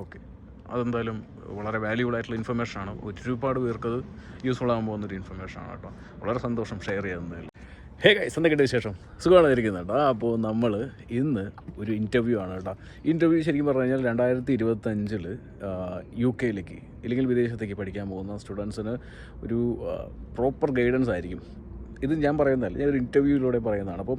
Okay, അതെന്തായാലും വളരെ valuable ആയിട്ടുള്ള ഇൻഫർമേഷനാണ്. ഒരുപാട് പേർക്കത് യൂസ്ഫുൾ ആകാൻ പോകുന്നൊരു ഇൻഫർമേഷനാണ് കേട്ടോ. വളരെ സന്തോഷം ഷെയർ ചെയ്യുന്നതിൽ. ഹേ ഗൈസ്, എന്തൊക്കെയുണ്ട് വിശേഷം? സുഖമായിരിക്കുന്നത് കേട്ടോ. അപ്പോൾ നമ്മൾ ഇന്ന് ഒരു ഇൻ്റർവ്യൂ ആണ് കേട്ടോ. ഇൻ്റർവ്യൂ ശരിക്കും പറഞ്ഞു കഴിഞ്ഞാൽ 2025 UK ഇല്ലെങ്കിൽ വിദേശത്തേക്ക് പഠിക്കാൻ പോകുന്ന സ്റ്റുഡൻസിന് ഒരു പ്രോപ്പർ ഗൈഡൻസ് ആയിരിക്കും. ഇത് ഞാൻ പറയുന്നതല്ല, ഞാനൊരു ഇൻ്റർവ്യൂയിലൂടെ പറയുന്നതാണ്. അപ്പോൾ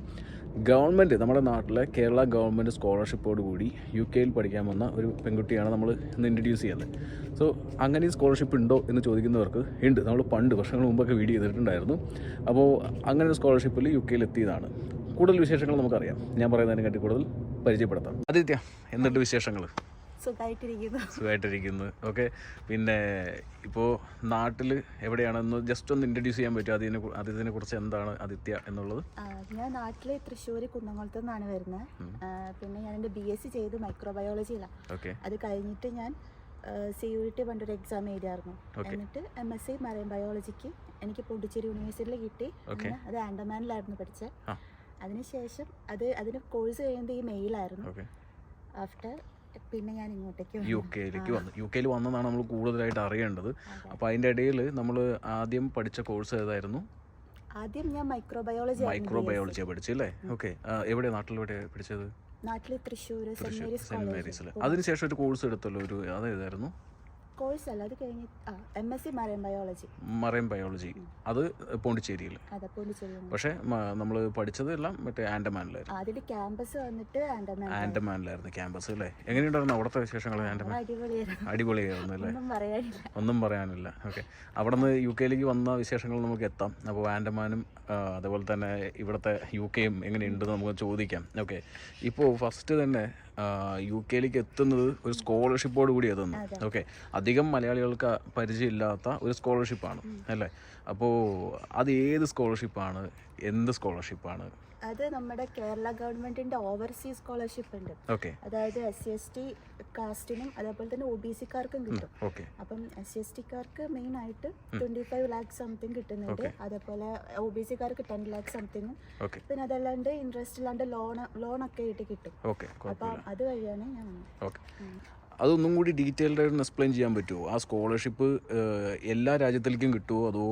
ഗവൺമെൻറ്, നമ്മുടെ നാട്ടിലെ കേരള ഗവൺമെൻറ് സ്കോളർഷിപ്പോട് കൂടി UK പഠിക്കാൻ വന്ന ഒരു പെൺകുട്ടിയാണ് നമ്മൾ ഇന്ന് ഇൻട്രൊഡ്യൂസ് ചെയ്യുന്നത്. സോ അങ്ങനെ സ്കോളർഷിപ്പ് ഉണ്ടോ എന്ന് ചോദിക്കുന്നവർക്ക് ഉണ്ട്. നമ്മൾ പണ്ട് വർഷങ്ങൾ മുമ്പൊക്കെ വീഡിയോ ചെയ്തിട്ടുണ്ടായിരുന്നു. അപ്പോൾ അങ്ങനെ ഒരു സ്കോളർഷിപ്പിൽ UK എത്തിയതാണ്. കൂടുതൽ വിശേഷങ്ങൾ നമുക്കറിയാം. ഞാൻ പറയുന്നതിനെക്കാട്ടി കൂടുതൽ പരിചയപ്പെടുത്താം. ആദിത്യ, എന്തുണ്ട് വിശേഷങ്ങൾ? സുഖമായിട്ടിരിക്കുന്നു. ഓക്കെ, പിന്നെ ഇപ്പോൾ നാട്ടിൽ എവിടെയാണെന്ന് ജസ്റ്റ് ഒന്ന് ഇൻട്രൊഡ്യൂസ് ചെയ്യാൻ പറ്റുമോ? അതിനെ കുറിച്ച് എന്താണ് ആദിത്യ എന്നുള്ളത്? ഞാൻ നാട്ടിൽ തൃശ്ശൂർ കുന്നംകുളത്ത് നിന്നാണ് വരുന്നത്. പിന്നെ ഞാൻ എൻ്റെ BSc ചെയ്ത് മൈക്രോബയോളജിയിലാണ്. അത് കഴിഞ്ഞിട്ട് ഞാൻ CUET പണ്ടൊരു എക്സാം എഴുതിയായിരുന്നു. എന്നിട്ട് MSc മറൈൻ ബയോളജിക്ക് എനിക്ക് പോണ്ടിച്ചേരി യൂണിവേഴ്സിറ്റിയിൽ കിട്ടി. അത് ആൻഡമാനിലായിരുന്നു പഠിച്ചത്. അതിനുശേഷം അതിന് കോഴ്സ് കഴിയുന്നത് ഈ മെയിലായിരുന്നു. ആഫ്റ്റർ പിന്നെ ഞാൻ ഇങ്ങോട്ടേക്ക് UK വന്നതാണ് നമ്മൾ കൂടുതലായിട്ട് അറിയേണ്ടത്. അപ്പോൾ അതിൻ്റെ ഇടയിൽ നമ്മൾ ആദ്യം പഠിച്ച കോഴ്സ് ഏതായിരുന്നു? ആദ്യം ഞാൻ മൈക്രോബയോളജി പഠിച്ചല്ലേ? ഓക്കെ, എവിടെയാണ് നാട്ടിലെവിടെ പഠിച്ചത്? നാട്ടിൽ തൃശ്ശൂർ സെന്റ് മേരീസിൽ. അതിനുശേഷം ഒരു കോഴ്സ് എടുത്തല്ലോ, ഒരു അതേതായിരുന്നു? കോഴ്സ് അല്ല, അത് കഴിഞ്ഞ് MSc മറൈൻ ബയോളജി. അത് പോണ്ടിച്ചേരിയിൽ. പക്ഷേ നമ്മൾ പഠിച്ചതെല്ലാം മറ്റേ ആൻഡമാനിലായിരുന്നു. അതിന്റെ ക്യാമ്പസ് വന്നിട്ട് ആൻഡമാനിലായിരുന്നു ക്യാമ്പസ് അല്ലേ? എങ്ങനെയുണ്ടായിരുന്നു അവിടുത്തെ വിശേഷങ്ങൾ? ആൻഡമാൻ അടിപൊളിയായിരുന്നു അല്ലേ? ഒന്നും പറയാനില്ല. ഓക്കെ, അവിടെ നിന്ന് UK വന്ന വിശേഷങ്ങൾ നമുക്ക് എത്താം. അപ്പോൾ ആൻഡമാനും അതുപോലെ തന്നെ ഇവിടുത്തെ UK എങ്ങനെയുണ്ടെന്ന് നമുക്ക് ചോദിക്കാം. ഓക്കെ, ഇപ്പോൾ ഫസ്റ്റ് തന്നെ UK എത്തുന്നത് ഒരു സ്കോളർഷിപ്പോട് കൂടി എത്തുന്നു. ഓക്കെ, അധികം മലയാളികൾക്ക് പരിചയമില്ലാത്ത ഒരു സ്കോളർഷിപ്പാണ് അല്ലേ? അപ്പോൾ അത് ഏത് സ്കോളർഷിപ്പാണ്, എന്ത് സ്കോളർഷിപ്പാണ്? അത് നമ്മുടെ കേരള ഗവൺമെന്റിന്റെ ഓവർസീസ് സ്കോളർഷിപ്പ് ഉണ്ട്. അതായത് SC/ST കാസ്റ്റിനും അതേപോലെ തന്നെ OBC-കാർക്കും കിട്ടും. അപ്പം SC/ST-കാർക്ക് മെയിൻ ആയിട്ട് 25 lakhs സംതിങ് കിട്ടുന്നുണ്ട്. അതേപോലെ OBC-കാർക്ക് 10 lakhs സംതിങ്ങും. പിന്നെ അതല്ലാണ്ട് ഇൻട്രസ്റ്റ് ഇല്ലാണ്ട് ലോണൊക്കെ ആയിട്ട് കിട്ടും. അപ്പം അത് വഴിയാണ് ഞാൻ അതൊന്നും കൂടി ഡീറ്റെയിൽഡ് ആയിട്ട് എക്സ്പ്ലെയിൻ ചെയ്യാൻ പറ്റുമോ? ആ സ്കോളർഷിപ്പ് എല്ലാ രാജ്യത്തിലേക്കും കിട്ടുമോ, അതോ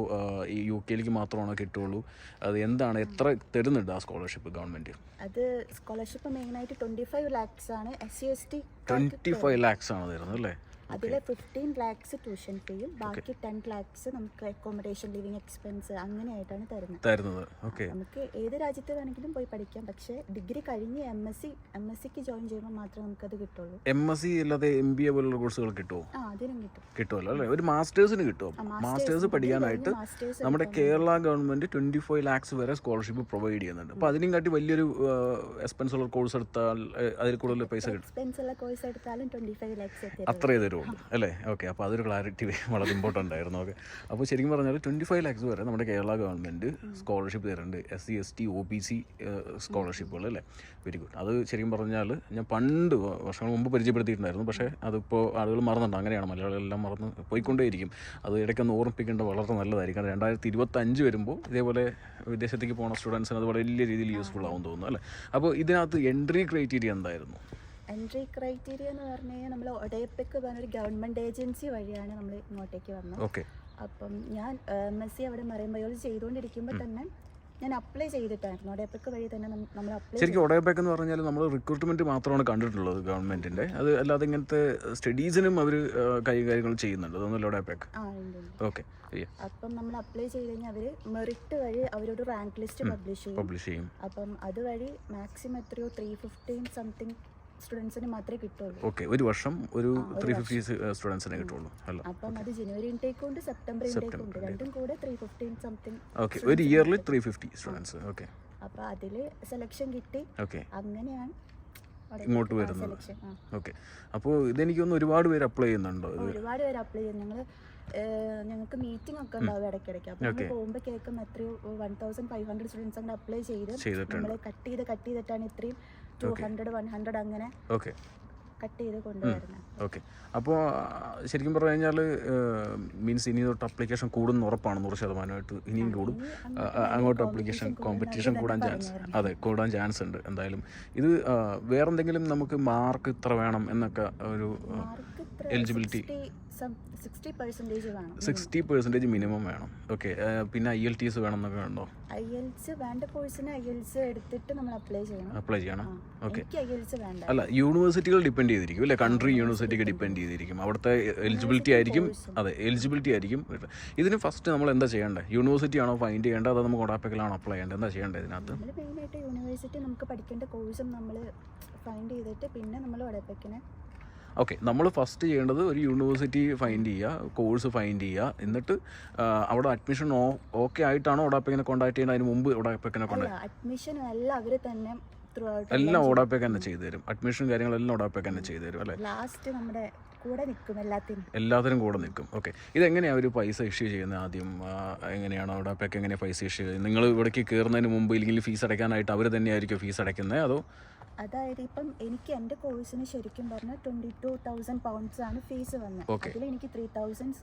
ഈ UK മാത്രമാണോ കിട്ടുള്ളൂ? അത് എന്താണ്, എത്ര തരുന്നുണ്ട് ആ സ്കോളർഷിപ്പ് ഗവൺമെന്റ്? അത് സ്കോളർഷിപ്പ് മെയിനായിട്ട് 25 lakhs ആണ്. SC/ST 25 lakhs ആണ് തരുന്നത് അല്ലേ? അതിൽ 15 lakhs ട്യൂഷൻ ഫീയും ബാക്കി 10 lakhs നമുക്ക് അക്കോമഡേഷൻ, ലിവിങ് എക്സ്പെൻസ് അങ്ങനെയായിട്ടാണ് തരുന്നത്. നമുക്ക് ഏത് രാജ്യത്ത് വേണമെങ്കിലും പോയി പഠിക്കാം. പക്ഷേ ഡിഗ്രി കഴിഞ്ഞ് MSc ജോയിൻ ചെയ്യുമ്പോൾ മാത്രമേ നമുക്കത് കിട്ടുള്ളൂ. MSc അല്ലാതെ MBA പോലുള്ള കോഴ്സുകൾ കിട്ടുമോ? അതിനും കിട്ടുമല്ലോ അല്ലേ? ഒരു മാസ്റ്റേഴ്സിന് കിട്ടും. മാസ്റ്റേഴ്സ് പഠിക്കാനായിട്ട് നമ്മുടെ കേരള ഗവൺമെന്റ് 25 lakhs വരെ സ്കോളർഷിപ്പ് പ്രൊവൈഡ് ചെയ്യുന്നുണ്ട്. അപ്പോൾ അതിനും കാട്ടി വലിയൊരു എക്സ്പെൻസ് ഉള്ള കോഴ്സ് എടുത്താൽ അതിൽ കൂടുതൽ പൈസ കിട്ടും. എക്സ്പെൻസ് ഉള്ള കോഴ്സ് എടുത്താലും 25 lakhs അത്രേ തരുള്ളൂ അല്ലേ? ഓക്കെ, അപ്പോൾ അതൊരു ക്ലാരിറ്റി വളരെ ഇമ്പോർട്ടൻ്റ് ആയിരുന്നു. ഓക്കെ, അപ്പോൾ ശരിക്കും പറഞ്ഞാൽ 25 lakhs വരെ നമ്മുടെ കേരള ഗവൺമെൻറ് സ്കോളർഷിപ്പ് തരുന്നുണ്ട്. SC/ST OBC സ്കോളർഷിപ്പുകൾ അല്ലേ? Very good. അത് ശരിക്കും പറഞ്ഞാൽ ഞാൻ പണ്ട് വർഷങ്ങൾ മുമ്പ് പരിചയപ്പെടുത്തിയിട്ടുണ്ടായിരുന്നു. പക്ഷേ അതിപ്പോൾ ആളുകൾ മറന്നുണ്ട്. അങ്ങനെയാണ്, മലയാളികളെല്ലാം മറന്ന് പോയിക്കൊണ്ടേയിരിക്കും. അത് ഇടയ്ക്കൊന്ന് ഓർമ്മിപ്പിക്കേണ്ട വളരെ നല്ലതായിരിക്കും. 2025 വരുമ്പോൾ ഇതേപോലെ വിദേശത്തേക്ക് പോകുന്ന സ്റ്റുഡൻസിന് അത് വലിയ രീതിയിൽ യൂസ്ഫുൾ ആവും തോന്നുന്നു അല്ലേ? അപ്പോൾ ഇതിനകത്ത് എൻട്രി ക്രൈറ്റീരിയ എന്തായിരുന്നു? എൻട്രി ക്രൈറ്റീരിയ എന്ന് പറഞ്ഞു കഴിഞ്ഞാൽ നമ്മൾ ഒഡേപെക്ക് പറഞ്ഞൊരു ഗവൺമെൻറ് ഏജൻസി വഴിയാണ് നമ്മൾ ഇങ്ങോട്ടേക്ക് വന്നത്. അപ്പം ഞാൻ MSc അവിടെ മറൈൻ ബയോളജി ചെയ്തുകൊണ്ടിരിക്കുമ്പോൾ തന്നെ ഞാൻ അപ്ലൈ ചെയ്തിട്ടായിരുന്നു. ഒഡേപെക്ക് വഴി തന്നെ നമ്മൾ അപ്ലൈ. ശരിക്കും ഒഡേപെക്ക് എന്ന് പറഞ്ഞാൽ നമ്മൾ റിക്രൂട്ട്മെന്റ് മാത്രമാണ് കണ്ടിട്ടുള്ളത് ഗവൺമെന്റിന്റെ. അത് അല്ലാതെ ഇങ്ങനത്തെ സ്റ്റഡീസിനും അവർ കൈകാര്യങ്ങൾ ചെയ്യുന്നുണ്ട്. അതൊന്നുമല്ല ഒഡേപെക്ക്. ഓക്കെ, അപ്പം നമ്മൾ അപ്ലൈ ചെയ്ത് കഴിഞ്ഞാൽ അവർ മെറിറ്റ് വഴി അവരൊരു റാങ്ക് ലിസ്റ്റ് പബ്ലിഷ് ചെയ്യും. അപ്പം അതുവഴി മാക്സിമം എത്രയോ 350 സംതിങ് സ്റ്റുഡൻസിന് മാത്രമേ കിട്ടുള്ളൂ. ഓക്കെ, ഒരു വർഷം ഒരു 350 സ്റ്റുഡൻസിനെ കിട്ടുള്ളൂ അല്ല? അപ്പം അത് ജനുവരി ഇൻടേക്ക് ഉണ്ട്, സെപ്റ്റംബർ ഇൻടേക്ക് ഉണ്ട്, രണ്ടും കൂടെ 315 സംതിങ്. ഓക്കെ, ഒരു ഇയർലി 350 സ്റ്റുഡൻസ്. ഓക്കെ, അപ്പോൾ അതിൽ സെലക്ഷൻ കിട്ടി. അങ്ങനെയാണ് ഇങ്ങോട്ട് വരുന്നത്. ഓക്കെ, അപ്പോൾ ഇതെനിക്കൊന്ന് ഒരുപാട് പേര് അപ്ലൈ ചെയ്യുന്നുണ്ടോ? ഒരുപാട് പേര് അപ്ലൈ ചെയ്യുന്നു. ഞങ്ങൾക്ക് മീറ്റിംഗ് ഒക്കെ ഉണ്ടാവും ഇടയ്ക്കിടയ്ക്ക്. അപ്പോൾ നമ്മൾ പോകുമ്പോൾ കേൾക്കും എത്രയോ 1500 സ്റ്റുഡൻസ് അങ്ങനെ അപ്ലൈ ചെയ്ത് നമ്മൾ കട്ട് ചെയ്തിട്ടാണ് ഇത്രയും 200, 100 അങ്ങനെ. കട്ട് ചെയ്ത് കൊണ്ടുവരുന്നത്. ഓക്കെ. അപ്പോൾ ശരിക്കും പറഞ്ഞു കഴിഞ്ഞാൽ മീൻസ് ഇനി തൊട്ട് അപ്ലിക്കേഷൻ കൂടുന്ന ഉറപ്പാണ് 100%. ഇനിയും കൂടും. അങ്ങോട്ട് അപ്ലിക്കേഷൻ കോമ്പറ്റീഷൻ കൂടാൻ ചാൻസ് ഉണ്ട് എന്തായാലും. ഇത് വേറെന്തെങ്കിലും നമുക്ക് മാർക്ക് ഇത്ര വേണം എന്നൊക്കെ ഒരു എലിജിബിലിറ്റി 60% മിനിമം വേണം. ഓക്കെ. പിന്നെ IELTS വേണം എന്നൊക്കെ ഉണ്ടോ? IELTS വേണ്ട കോഴ്സിന് IELTS എടുത്തിട്ട് നമ്മൾ അപ്ലൈ ചെയ്യണം. ഓക്കെ. IELTS വേണ്ട. അല്ല, യൂണിവേഴ്സിറ്റികൾ ഡിപ്പെൻഡ് ചെയ്തിരിക്കും അല്ലേ? കൺട്രി യൂണിവേഴ്സിറ്റിക്ക് ഡിപ്പെൻഡ് ചെയ്തിരിക്കും. അവിടുത്തെ എലിജിബിലിറ്റി ആയിരിക്കും. എലിജിബിലിറ്റി ആയിരിക്കും. ഇതിന് ഫസ്റ്റ് നമ്മൾ എന്താ ചെയ്യേണ്ടത്? യൂണിവേഴ്സിറ്റി ആണോ ഫൈൻഡ് ചെയ്യേണ്ടത്, അതോ നമുക്ക് ഒഡാപെക്കിലാണോ അപ്ലൈ ചെയ്യേണ്ടത്? എന്താ ചെയ്യേണ്ടത് ഇതിനകത്ത്? നമ്മൾ മെയിനായിട്ട് യൂണിവേഴ്സിറ്റി നമുക്ക് പഠിക്കേണ്ട കോഴ്സും നമ്മൾ ഫൈൻഡ് ചെയ്തിട്ട് പിന്നെ നമ്മൾ ഒഡാപെക്കിനെ. ഓക്കെ. നമ്മൾ ഫസ്റ്റ് ചെയ്യേണ്ടത് ഒരു യൂണിവേഴ്സിറ്റി ഫൈൻഡ് ചെയ്യുക, കോഴ്സ് ഫൈൻഡ് ചെയ്യുക. എന്നിട്ട് അവിടെ അഡ്മിഷൻ ഓക്കെ ആയിട്ടാണോ ഒഡാപെക്കിനെ കോൺടാക്ട് ചെയ്യുന്നത്? അതിന് മുമ്പ് ഒഡാപെക്കിനെ അഡ്മിഷൻ എല്ലാം അവർ തന്നെ എല്ലാം ഒഡാപെക്ക് തന്നെ ചെയ്തു തരും. അഡ്മിഷൻ കാര്യങ്ങളെല്ലാം ഒഡാപെക്ക് തന്നെ ചെയ്തു തരും അല്ലേ? ലാസ്റ്റ് നമ്മുടെ കൂടെ നിൽക്കും, എല്ലാത്തിനും കൂടെ നിൽക്കും. ഓക്കെ. ഇതെങ്ങനെയാണ് അവർ പൈസ ഇഷ്യൂ ചെയ്യുന്നത്? ആദ്യം എങ്ങനെയാണ് ഒഡാപെക്ക് എങ്ങനെയാണ് പൈസ ഇഷ്യൂ ചെയ്യുന്നത്? നിങ്ങൾ ഇവിടേക്ക് കയറുന്നതിന് മുമ്പ് ഇല്ലെങ്കിൽ ഫീസ് അടയ്ക്കാനായിട്ട് അവർ തന്നെയായിരിക്കും ഫീസ് അടയ്ക്കുന്നത്, അതോ? അതായത് ഇപ്പം എനിക്ക് എൻ്റെ കോഴ്സിന് ശരിക്കും പറഞ്ഞാൽ 22,000 pounds ആണ് ഫീസ് വന്നത്. അതിൽ എനിക്ക് 3,000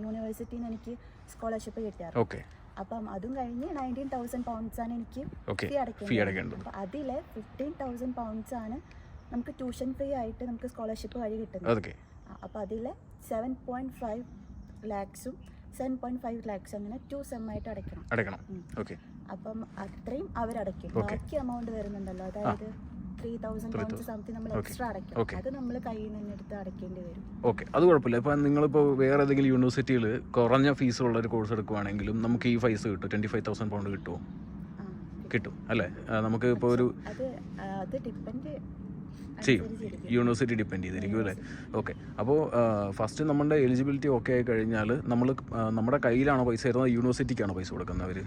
യൂണിവേഴ്സിറ്റിയിൽ നിന്ന് എനിക്ക് സ്കോളർഷിപ്പ് കിട്ടിയാറ്. ഓക്കെ. അപ്പം അതും കഴിഞ്ഞ് 19,000 pounds ആണ് എനിക്ക് ഫീ അടയ്ക്കേണ്ടത്. അപ്പം അതിൽ 15,000 pounds ആണ് നമുക്ക് ട്യൂഷൻ ഫീ ആയിട്ട് നമുക്ക് സ്കോളർഷിപ്പ് വഴി കിട്ടുന്നത്. അപ്പം അതിൽ 7.5 lakhs 7.5 lakhs അങ്ങനെ 2 sem ആയിട്ട് അടയ്ക്കണം. അപ്പം അത്രയും അവരടയ്ക്കും. ബാക്കി എമൗണ്ട് വരുന്നുണ്ടല്ലോ, അതായത് 3,000 pounds സംതിങ് നമ്മൾ എക്സ്ട്രാ അടയ്ക്കും. അത് നമ്മൾ കയ്യിൽ നിന്ന് എടുത്ത് അടയ്ക്കേണ്ടി വരും. ഓക്കെ. അത് കുഴപ്പമില്ല. ഇപ്പം നിങ്ങളിപ്പോൾ വേറെ ഏതെങ്കിലും യൂണിവേഴ്സിറ്റിയിൽ കുറഞ്ഞ ഫീസുള്ള ഒരു കോഴ്സ് എടുക്കുവാണെങ്കിലും നമുക്ക് ഈ പൈസ കിട്ടും. 25,000 pound കിട്ടുമോ? കിട്ടും അല്ലേ? നമുക്ക് ഇപ്പോൾ ഒരു അത് ഡിപ്പെൻഡ് ചെയ്യും, യൂണിവേഴ്സിറ്റി ഡിപ്പെൻഡ് ചെയ്തിരിക്കും അല്ലേ? ഓക്കെ. അപ്പോൾ ഫസ്റ്റ് നമ്മുടെ എലിജിബിലിറ്റി ഓക്കെ ആയി കഴിഞ്ഞാൽ നമ്മൾ നമ്മുടെ കയ്യിലാണോ പൈസ തരുന്നത്, യൂണിവേഴ്സിറ്റിക്കാണോ പൈസ കൊടുക്കുന്നത്?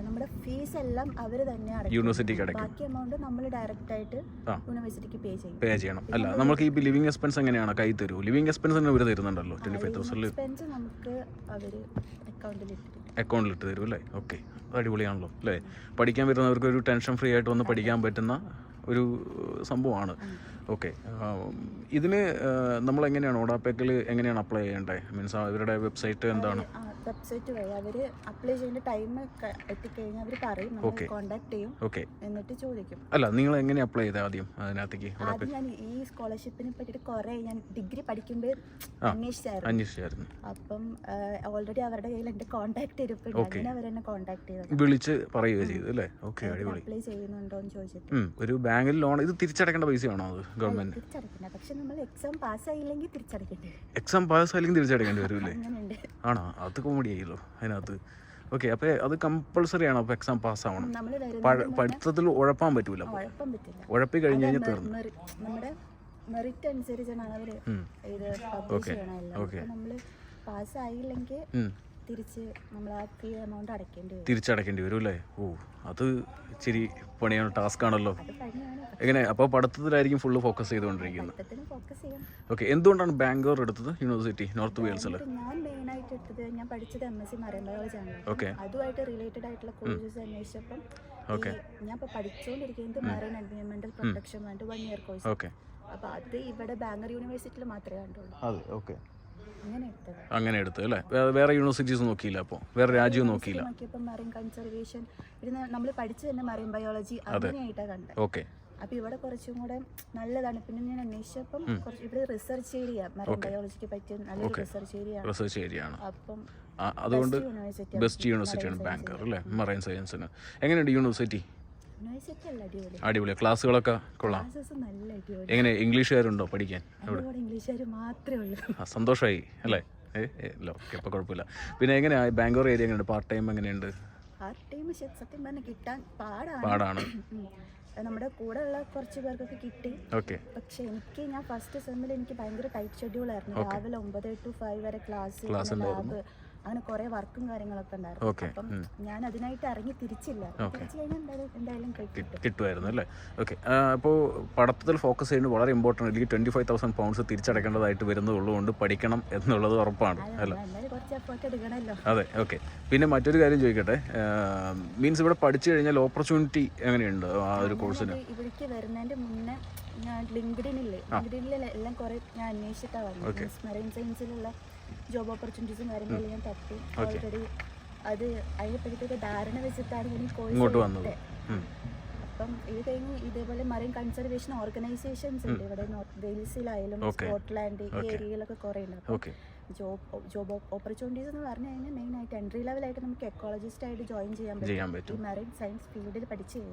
നമ്മുടെ ഫീസ് എല്ലാം അവർ തന്നെ യൂണിവേഴ്സിറ്റിക്ക് അടയ്ക്കും. ബാക്കി എമൗണ്ട് നമ്മൾ ഡയറക്റ്റ് ആയിട്ട് യൂണിവേഴ്സിറ്റിക്ക് പേ ചെയ്യണം. അല്ല, നമുക്ക് ഈ ലിവിംഗ് എക്സ്പെൻസ് എങ്ങനെയാണ് കൈ തരൂ? ലിവിംഗ് എക്സ്പെൻസ് തന്നെ അവർ തരുന്നുണ്ടല്ലോ 25,000. നമുക്ക് അവർ അക്കൗണ്ടിലിട്ട് തരും അല്ലേ? ഓക്കെ. അടിപൊളിയാണല്ലോ അല്ലേ? പഠിക്കാൻ വരുന്നവർക്ക് ഒരു ടെൻഷൻ ഫ്രീ ആയിട്ട് വന്ന് പഠിക്കാൻ പറ്റുന്ന ഒരു സംഭവമാണ്. ഓക്കെ. ഇതിന് നമ്മളെങ്ങനെയാണ് ഒഡാപെക്കിൽ എങ്ങനെയാണ് അപ്ലൈ ചെയ്യേണ്ടത്? മീൻസ് അവരുടെ വെബ്സൈറ്റ് എന്താണ്? വെബ്സൈറ്റ് വഴി അവർ അപ്ലൈ ചെയ്യേണ്ട ടൈം എത്തിക്കഴിഞ്ഞാൽ അവർ പറയും, നമ്മൾ കോൺടാക്ട് ചെയ്യും. ഓക്കെ. എന്നിട്ട് ചോദിക്കും. അല്ല, നിങ്ങൾ എങ്ങനെ അപ്ലൈ ചെയ്തത് ആദ്യം അതിനകത്തേക്ക്? ആദ്യം ഞാൻ ഈ സ്കോളർഷിപ്പിനെ പറ്റിയിട്ട് കുറേ ഞാൻ ഡിഗ്രി പഠിക്കുമ്പോൾ അന്വേഷിച്ചായിരുന്നു. അപ്പം ഓൾറെഡി അവരുടെ കയ്യിൽ എൻ്റെ കോൺടാക്ട് ഇരിപ്പുണ്ട്. അങ്ങനെ അവരെന്നെ കോൺടാക്ട് ചെയ്തു, വിളിച്ച് പറയുക ചെയ്തു അല്ലേ? ഓക്കെ. അടിപൊളി. അപ്ലൈ ചെയ്യുന്നുണ്ടോ എന്ന് ചോദിച്ചിട്ട് ഒരു ബാങ്കിൽ ലോൺ ഇത് തിരിച്ചടക്കേണ്ട പൈസയാണോ? അത് ഗവൺമെന്റ് തിരിച്ചടക്കേണ്ട, പക്ഷെ നമ്മൾ എക്സാം പാസ്സായില്ലെങ്കിൽ തിരിച്ചടക്കേണ്ടി വരും. എക്സാം പാസ്സായില്ലെങ്കിൽ തിരിച്ചടക്കേണ്ടി വരും അല്ലേ? ആണോ? അത് കോമഡി ആയല്ലോ അതിനകത്ത്. ഓക്കെ. അപ്പോൾ അത് കമ്പൾസറി ആണോ? അപ്പോൾ എക്സാം പാസ്സാവണം. പഠിത്തത്തിൽ ഉഴപ്പാൻ പറ്റൂല. ഉഴപ്പി കഴിഞ്ഞ് കഴിഞ്ഞാൽ തീർന്നു. നമ്മുടെ മെറിറ്റ് അനുസരിച്ചാണ് അവർ ഇത് പബ്ലിഷ് ചെയ്യണമല്ലോ. നമ്മൾ പാസ്സായില്ലെങ്കിൽ തിരിച്ച് നമ്മൾ ആ ഫീ എമൗണ്ട് തിരിച്ചടക്കേണ്ടി വരും അല്ലേ? ഓ, അത് ഇച്ചിരി പണിയാണ്, ടാസ്ക് ആണല്ലോ. എങ്ങനെ അപ്പോൾ പഠിത്തത്തിലായിരിക്കും ഫുള്ള് ഫോക്കസ് ചെയ്തുകൊണ്ടിരിക്കുന്നത്? ഓക്കെ. എന്തുകൊണ്ടാണ് ബാംഗ്ലൂർ എടുത്തത് യൂണിവേഴ്സിറ്റി നോർത്ത് വെയിൽസിൽ? ഞാൻ മെയിനായിട്ട് എടുത്തത്, ഞാൻ പഠിച്ചത് MSc മറൈൻ ബയോളജി ആണ്. അതുമായിട്ട് റിലേറ്റഡ് ആയിട്ടുള്ള കോഴ്സസ് അന്വേഷിച്ചപ്പം ഞാൻ ഇപ്പോൾ പഠിച്ചുകൊണ്ടിരിക്കുന്നത് മറൈൻ എൻവയോൺമെന്റൽ പ്രൊട്ടക്ഷൻ വേണ്ടി 1 year കോഴ്സ്. അപ്പോൾ അത് ഇവിടെ ബാംഗ്ലൂർ യൂണിവേഴ്സിറ്റിയിൽ മാത്രമേ കണ്ടുള്ളൂ. അങ്ങനെ എടുത്തു അല്ലേ? വേറെ യൂണിവേഴ്സിറ്റീസ് നോക്കിയില്ല? അപ്പോൾ വേറെ രാജ്യവും നോക്കിയില്ല? മറൈൻ കൺസർവേഷൻ നമ്മൾ പഠിച്ചത് തന്നെ മറൈൻ ബയോളജി അങ്ങനെയായിട്ടാണ് കണ്ടത്. ഓക്കെ. അപ്പോൾ ഇവിടെ കുറച്ചും കൂടെ നല്ലതാണ്. പിന്നെ ഞാൻ അന്വേഷിച്ചപ്പം ഇവിടെ റിസർച്ച് ഏരിയ, മറൈൻ ബയോളജിക്ക് പറ്റിയ നല്ലൊരു റിസർച്ച് ഏരിയ ആണ്. അപ്പം അതുകൊണ്ട് ബെസ്റ്റ് യൂണിവേഴ്സിറ്റിയാണ് ബാംഗ്ലൂർ അല്ലേ? മറൈൻ സയൻസിന്. എങ്ങനെയുണ്ട് യൂണിവേഴ്സിറ്റി? അടിപൊളി. ക്ലാസ്സുകളൊക്കെ കൊള്ളാം. എങ്ങനെ ഇംഗ്ലീഷുകാരുണ്ടോ പഠിക്കാൻ? ഇംഗ്ലീഷുകാർ മാത്രമേ ഉള്ളൂ. സന്തോഷമായി അല്ലേ? ഓക്കെ. അപ്പോൾ കുഴപ്പമില്ല. പിന്നെ എങ്ങനെയാണ് ബാംഗ്ലൂർ ഏരിയ എങ്ങനെയുണ്ട്? പാർട്ട് ടൈം എങ്ങനെയുണ്ട്? പാർട്ട് ടൈം സത്യം പറഞ്ഞാൽ കിട്ടാൻ പാടാണ്. നമ്മുടെ കൂടെ ഉള്ള കുറച്ച് പേർക്കൊക്കെ കിട്ടി. പക്ഷെ ഞാൻ ഫസ്റ്റ് സെമ്മിൽ എനിക്ക് ഭയങ്കര ടൈറ്റ് ഷെഡ്യൂൾ ആയിരുന്നു. രാവിലെ 9 to 5 വരെ ക്ലാസ്, ലാബ്, അങ്ങനെ കുറെ വർക്കും കാര്യങ്ങളൊക്കെ ഉണ്ടായിരുന്നു. അപ്പം ഞാൻ അതിനായിട്ട് ഇറങ്ങി തിരിച്ചില്ല. തിരിച്ചു കഴിഞ്ഞാൽ എന്തായാലും കിട്ടുമായിരുന്നു അല്ലേ? ഓക്കെ. അപ്പോൾ പഠിത്തത്തിൽ ഫോക്കസ് ചെയ്യുന്നത് വളരെ ഇമ്പോർട്ടൻ്റ്. അല്ലെങ്കിൽ 25,000 pounds തിരിച്ചടക്കേണ്ടതായിട്ട് വരുന്നതുള്ളതുകൊണ്ട് പഠിക്കണം എന്നുള്ളത് ഉറപ്പാണ് അല്ലേ? അതെ. ഓക്കെ. പിന്നെ മറ്റൊരു കാര്യം ചോദിക്കട്ടെ, മീൻസ് ഇവിടെ പഠിച്ചു കഴിഞ്ഞാൽ ഓപ്പർച്യൂണിറ്റി എങ്ങനെയുണ്ട് ആ ഒരു കോഴ്സിന്? ഇവിടേക്ക് വരുന്നതിന്റെ മുന്നേ ഞാൻ ലിങ്ക്ഡിനില്ലേ, എല്ലാം കുറെ ഞാൻ അന്വേഷിച്ചിട്ടാണ് വന്നത്. മെറൈൻ സയൻസിലുള്ള ജോബ് ഓപ്പർച്യൂണിറ്റീസും കാര്യങ്ങളെല്ലാം ഞാൻ തപ്പി ഓൾറെഡി. അത് അതിനെപ്പറ്റിയൊക്കെ ധാരണ വെച്ചിട്ടാണ് ഞാൻ കോഴ്സ് വന്നത്. അപ്പം ഇത് കഴിഞ്ഞ് ഇതേപോലെ മറൈൻ കൺസർവേഷൻ ഓർഗനൈസേഷൻസ് ഉണ്ട് ഇവിടെ നോർത്ത് വെയിൽസിലായാലും സ്കോട്ട്ലാൻഡ് ഈ ഏരിയയിലൊക്കെ കുറേ ഉണ്ട്. അപ്പം ജോബ് ഓപ്പർച്യൂണിറ്റീസ് എന്ന് പറഞ്ഞു കഴിഞ്ഞാൽ മെയിനായിട്ട് എൻട്രി ലെവലായിട്ട് നമുക്ക് എക്കോളജിസ്റ്റ് ആയിട്ട് ജോയിൻ ചെയ്യാൻ പറ്റും മറൈൻ സയൻസ് ഫീൽഡിൽ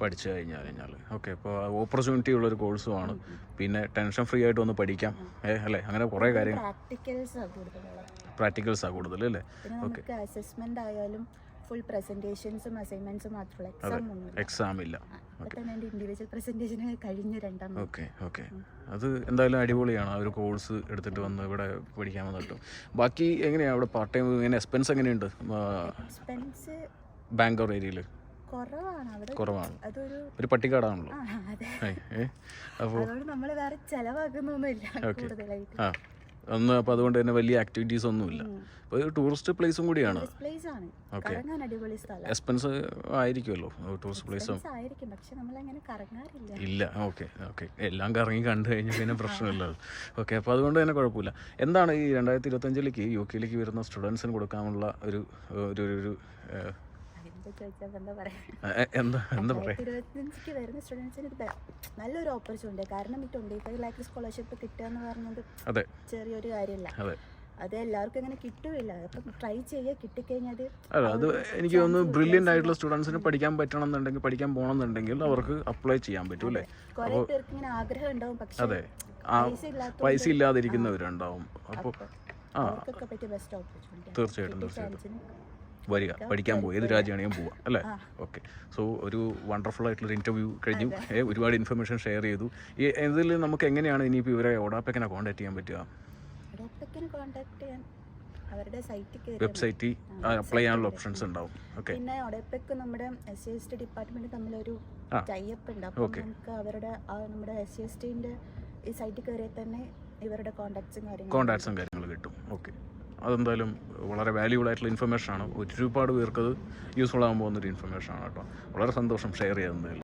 പഠിച്ചു കഴിഞ്ഞാൽ. ഓക്കെ, അപ്പോൾ ഓപ്പർച്യൂണിറ്റി ഉള്ളൊരു കോഴ്സുമാണ്. പിന്നെ ടെൻഷൻ ഫ്രീ ആയിട്ട് ഒന്ന് പഠിക്കാം അല്ലേ? അങ്ങനെ കുറേ കാര്യങ്ങൾ പ്രാക്ടിക്കൽസാണ് കൂടുതൽ അല്ലേ? ഓക്കെ, അസസ്മെന്റ് ആയാലും ഫുൾ പ്രസന്റേഷൻസും അസൈൻമെന്റ്സും മാത്രമല്ല, എക്സാം ഇല്ല. ഇൻഡിവിജ്വൽ പ്രസന്റേഷൻ കഴിഞ്ഞു രണ്ടാം. ഓക്കെ അത് എന്തായാലും അടിപൊളിയാണ്. ആ ഒരു കോഴ്സ് എടുത്തിട്ട് വന്ന് ഇവിടെ പഠിക്കാൻ വന്നിട്ട്. ബാക്കി എങ്ങനെയാണ് അവിടെ പാർട്ട് ടൈം ഇങ്ങനെ എക്സ്പെൻസ് എങ്ങനെയുണ്ട്? എക്സ്പെൻസ് ബാംഗ്ലൂർ ഏരിയയിൽ കുറവാണ്. ഒരു പട്ടിക്കാടാണല്ലോ. അപ്പോൾ നമ്മൾ വേറെ ചെലവാക്കുന്നൊന്നുമില്ല കൂടുതലായിട്ട്. അപ്പോൾ അതുകൊണ്ട് തന്നെ വലിയ ആക്ടിവിറ്റീസ് ഒന്നുമില്ല. അപ്പോൾ ഒരു ടൂറിസ്റ്റ് പ്ലേസും കൂടിയാണ്. ഓക്കെ, എക്സ്പെൻസ് ആയിരിക്കുമല്ലോ ടൂറിസ്റ്റ് പ്ലേസും ഇല്ല. ഓക്കെ എല്ലാം കറങ്ങി കണ്ടു കഴിഞ്ഞാൽ പിന്നെ പ്രശ്നമില്ല. ഓക്കെ, അപ്പോൾ അതുകൊണ്ട് തന്നെ കുഴപ്പമില്ല. എന്താണ് ഈ 2025 യു കെയിലേക്ക് വരുന്ന സ്റ്റുഡൻസിന് കൊടുക്കാനുള്ള ഒരു വരുന്ന സ്റ്റുഡൻസിന് നല്ലൊരു ഓപ്പർച്യൂണിറ്റി. കാരണം ഈ 25 ലാഖ് സ്കോളർഷിപ്പ് കിട്ടുക എന്ന് പറഞ്ഞത് ചെറിയൊരു കാര്യമല്ല. അത് എല്ലാവർക്കും അങ്ങനെ കിട്ടുകയില്ല. അപ്പം ട്രൈ ചെയ്യുക, കിട്ടിക്കഴിഞ്ഞാൽ അത് എനിക്ക് തോന്നുന്നു ബ്രില്യൻ്റ് ആയിട്ടുള്ള സ്റ്റുഡൻസിന് പഠിക്കാൻ പറ്റണമെന്നുണ്ടെങ്കിൽ, പഠിക്കാൻ പോകണമെന്നുണ്ടെങ്കിൽ അവർക്ക് അപ്ലൈ ചെയ്യാൻ പറ്റും അല്ലേ? കുറേ പേർക്ക് ഇങ്ങനെ ആഗ്രഹം ഉണ്ടാവും, പക്ഷേ പൈസ ഇല്ലാതിരിക്കുന്നവരുണ്ടാവും. അപ്പോൾ തീർച്ചയായിട്ടും വരിക, പഠിക്കാൻ പോകും. ഏത് രാജ്യമാണെങ്കിലും പോവാം അല്ലേ? ഓക്കെ, സോ ഒരു വണ്ടർഫുൾ ആയിട്ടുള്ളൊരു ഇൻ്റർവ്യൂ കഴിഞ്ഞു. ഒരുപാട് ഇൻഫർമേഷൻ ഷെയർ ചെയ്തു. ഇതിൽ നമുക്ക് എങ്ങനെയാണ് ഇനിയിപ്പോൾ ഇവരെ ഒഡാപ്പെക്കിനെ കോൺടാക്ട് ചെയ്യാൻ പറ്റുക? അവരുടെ വെബ്സൈറ്റിൽ അപ്ലൈ ചെയ്യാനുള്ള ഓപ്ഷൻസ് ഉണ്ടാവും. ഓക്കെ, പിന്നെ ഒഡെപെക് നമ്മുടെ SCST ഡിപ്പാർട്ട്മെന്റ് തമ്മിലൊരു ടൈപ്പ് ഉണ്ട്. അപ്പോൾ നമുക്ക് അവരുടെ നമ്മുടെ SCSTന്റെ ഈ സൈറ്റിൽ കയറിയാൽ തന്നെ ഇവരുടെ കോൺടാക്ട്സും കാര്യങ്ങളും കിട്ടും. ഓക്കെ, അതെന്തായാലും വളരെ വാല്യൂബിൾ ആയിട്ടുള്ള ഇൻഫർമേഷനാണ്. ഒരുപാട് പേർക്ക് അത് യൂസ്ഫുൾ ആകാൻ പോകുന്നൊരു ഇൻഫർമേഷനാണ് കേട്ടോ. വളരെ സന്തോഷം ഷെയർ ചെയ്യുന്നതിൽ.